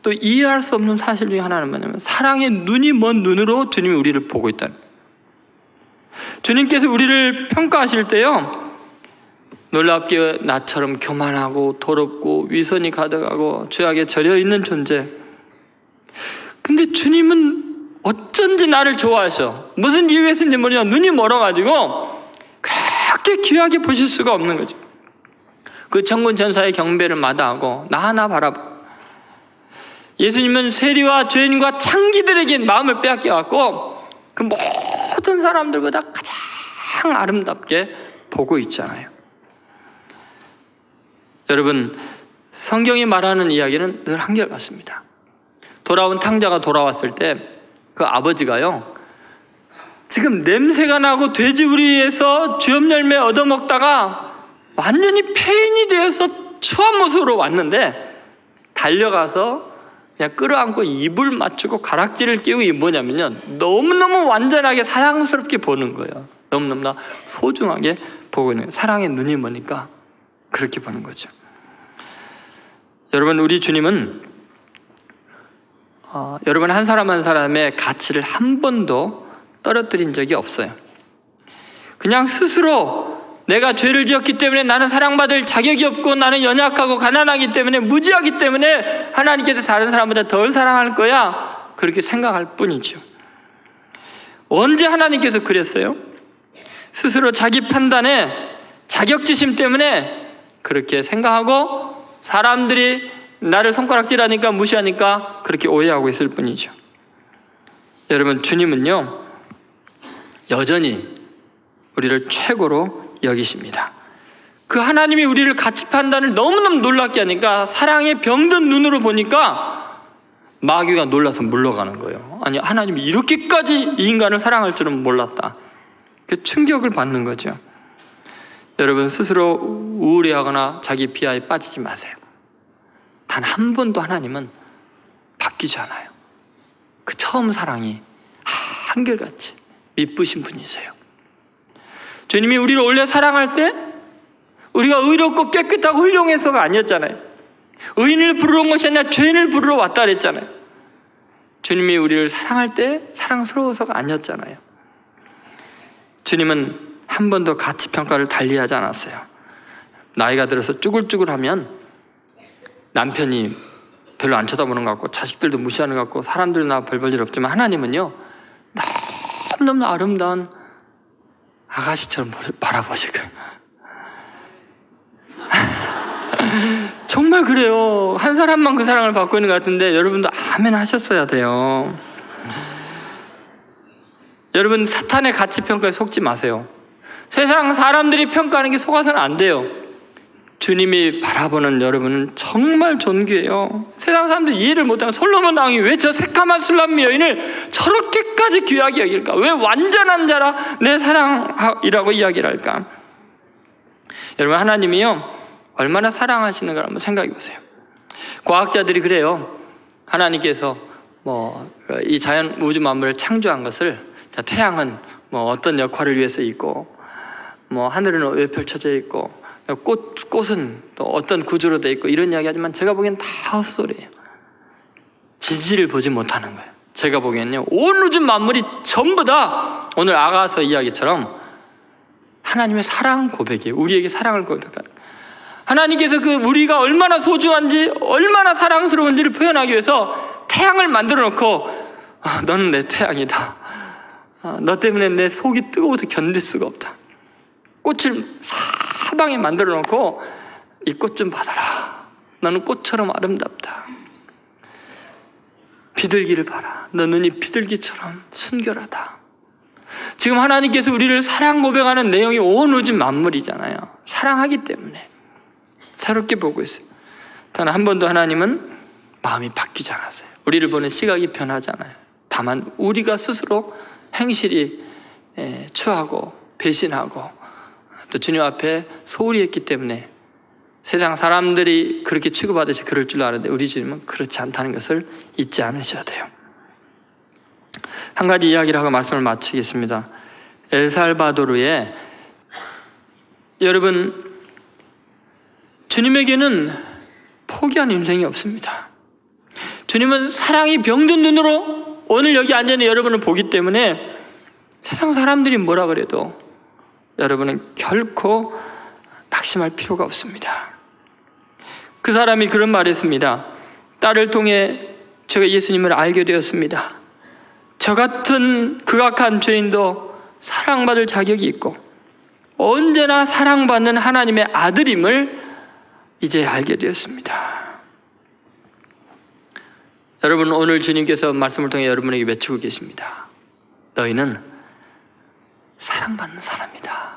또 이해할 수 없는 사실 중에 하나는 뭐냐면 사랑의 눈이 먼 눈으로 주님이 우리를 보고 있다는 거예요. 주님께서 우리를 평가하실 때요, 놀랍게 나처럼 교만하고 더럽고 위선이 가득하고 죄악에 절여있는 존재. 근데 주님은 어쩐지 나를 좋아하셔. 무슨 이유에서인지 모르지만 눈이 멀어가지고 그렇게 귀하게 보실 수가 없는 거죠. 그 천군 천사의 경배를 마다하고 나 하나 바라보고, 예수님은 세리와 죄인과 창기들에게 마음을 빼앗겨갖고 그 모든 사람들보다 가장 아름답게 보고 있잖아요. 여러분, 성경이 말하는 이야기는 늘 한결같습니다. 돌아온 탕자가 돌아왔을 때 그 아버지가요, 지금 냄새가 나고 돼지우리에서 쥐엄열매 얻어먹다가 완전히 폐인이 되어서 추한 모습으로 왔는데 달려가서 그냥 끌어안고 입을 맞추고 가락지를 끼우고, 이게 뭐냐면요, 너무너무 완전하게 사랑스럽게 보는 거예요. 너무너무나 소중하게 보고 있는 거예요. 사랑의 눈이 머니까 그렇게 보는 거죠. 여러분, 우리 주님은 여러분 한 사람 한 사람의 가치를 한 번도 떨어뜨린 적이 없어요. 그냥 스스로 내가 죄를 지었기 때문에 나는 사랑받을 자격이 없고 나는 연약하고 가난하기 때문에, 무지하기 때문에 하나님께서 다른 사람보다 덜 사랑할 거야, 그렇게 생각할 뿐이죠. 언제 하나님께서 그랬어요? 스스로 자기 판단에 자격지심 때문에 그렇게 생각하고 사람들이 나를 손가락질하니까 무시하니까 그렇게 오해하고 있을 뿐이죠. 여러분, 주님은요 여전히 우리를 최고로 여기십니다. 그 하나님이 우리를 가치 판단을 너무너무 놀랍게 하니까 사랑에 병든 눈으로 보니까 마귀가 놀라서 물러가는 거예요. 아니, 하나님이 이렇게까지 이 인간을 사랑할 줄은 몰랐다. 그 충격을 받는 거죠. 여러분, 스스로 우울해하거나 자기 비하에 빠지지 마세요. 단 한 번도 하나님은 바뀌지 않아요. 그 처음 사랑이 한결같이 미쁘신 분이세요. 주님이 우리를 원래 사랑할 때 우리가 의롭고 깨끗하고 훌륭해서가 아니었잖아요. 의인을 부르러 온 것이 아니라 죄인을 부르러 왔다 그랬잖아요. 주님이 우리를 사랑할 때 사랑스러워서가 아니었잖아요. 주님은 한 번도 가치평가를 달리하지 않았어요. 나이가 들어서 쭈글쭈글하면 남편이 별로 안 쳐다보는 것 같고 자식들도 무시하는 것 같고 사람들은 나 별 볼 일 없지만 하나님은요 너무너무 아름다운 아가씨처럼 바라보시고 정말 그래요. 한 사람만 그 사랑을 받고 있는 것 같은데 여러분도 아멘 하셨어야 돼요. 여러분, 사탄의 가치평가에 속지 마세요. 세상 사람들이 평가하는 게 속아서는 안 돼요. 주님이 바라보는 여러분은 정말 존귀해요. 세상 사람들이 이해를 못하고 솔로몬 왕이 왜 저 새까만 술람 여인을 저렇게까지 귀하게 여길까? 왜 완전한 자라 내 사랑이라고 이야기를 할까? 여러분, 하나님이요 얼마나 사랑하시는가 한번 생각해 보세요. 과학자들이 그래요. 하나님께서 이 자연 우주 만물을 창조한 것을, 자, 태양은 어떤 역할을 위해서 있고, 하늘은 왜 펼쳐져 있고, 꽃은 또 어떤 구조로 되어 있고, 이런 이야기 하지만 제가 보기엔 다 헛소리예요. 지지를 보지 못하는 거예요. 제가 보기엔요 온 우주 만물이 전부 다 오늘 아가서 이야기처럼 하나님의 사랑 고백이에요. 우리에게 사랑을 고백하는 거예요. 하나님께서 우리가 얼마나 소중한지, 얼마나 사랑스러운지를 표현하기 위해서 태양을 만들어 놓고, 너는 내 태양이다. 너 때문에 내 속이 뜨거워서 견딜 수가 없다. 꽃을 사방에 만들어 놓고, 이 꽃 좀 받아라. 너는 꽃처럼 아름답다. 비둘기를 봐라. 너 눈이 비둘기처럼 순결하다. 지금 하나님께서 우리를 사랑 고백하는 내용이 온 우주 만물이잖아요. 사랑하기 때문에 새롭게 보고 있어요. 단 한 번도 하나님은 마음이 바뀌지 않았어요. 우리를 보는 시각이 변하지 않아요. 다만 우리가 스스로 행실이 추하고 배신하고 또 주님 앞에 소홀히 했기 때문에 세상 사람들이 그렇게 취급하듯이 그럴 줄 아는데 우리 주님은 그렇지 않다는 것을 잊지 않으셔야 돼요. 한 가지 이야기를 하고 말씀을 마치겠습니다. 엘살바도르에 여러분, 주님에게는 포기한 인생이 없습니다. 주님은 사랑이 병든 눈으로 오늘 여기 앉아있는 여러분을 보기 때문에 세상 사람들이 뭐라 그래도 여러분은 결코 낙심할 필요가 없습니다. 그 사람이 그런 말을 했습니다. 딸을 통해 제가 예수님을 알게 되었습니다. 저 같은 극악한 죄인도 사랑받을 자격이 있고 언제나 사랑받는 하나님의 아들임을 이제 알게 되었습니다. 여러분, 오늘 주님께서 말씀을 통해 여러분에게 외치고 계십니다. 너희는 사랑받는 사람이다.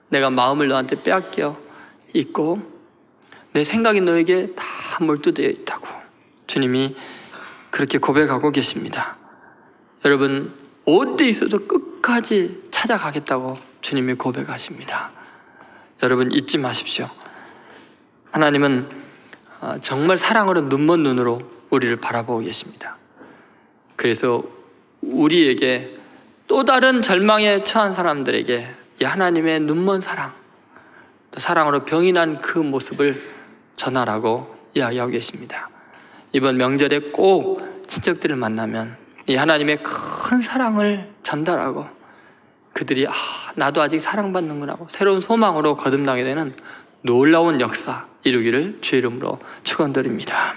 내가 마음을 너한테 빼앗겨 있고 내 생각이 너에게 다 몰두되어 있다고 주님이 그렇게 고백하고 계십니다. 여러분, 어디 있어도 끝까지 찾아가겠다고 주님이 고백하십니다. 여러분, 잊지 마십시오. 하나님은 정말 사랑으로 눈먼 눈으로 우리를 바라보고 계십니다. 그래서 우리에게 또 다른 절망에 처한 사람들에게 이 하나님의 눈먼 사랑, 또 사랑으로 병이 난 그 모습을 전하라고 이야기하고 계십니다. 이번 명절에 꼭 친척들을 만나면 이 하나님의 큰 사랑을 전달하고 그들이 나도 아직 사랑받는구나 하고 새로운 소망으로 거듭나게 되는 놀라운 역사 이루기를 주의 이름으로 축원드립니다.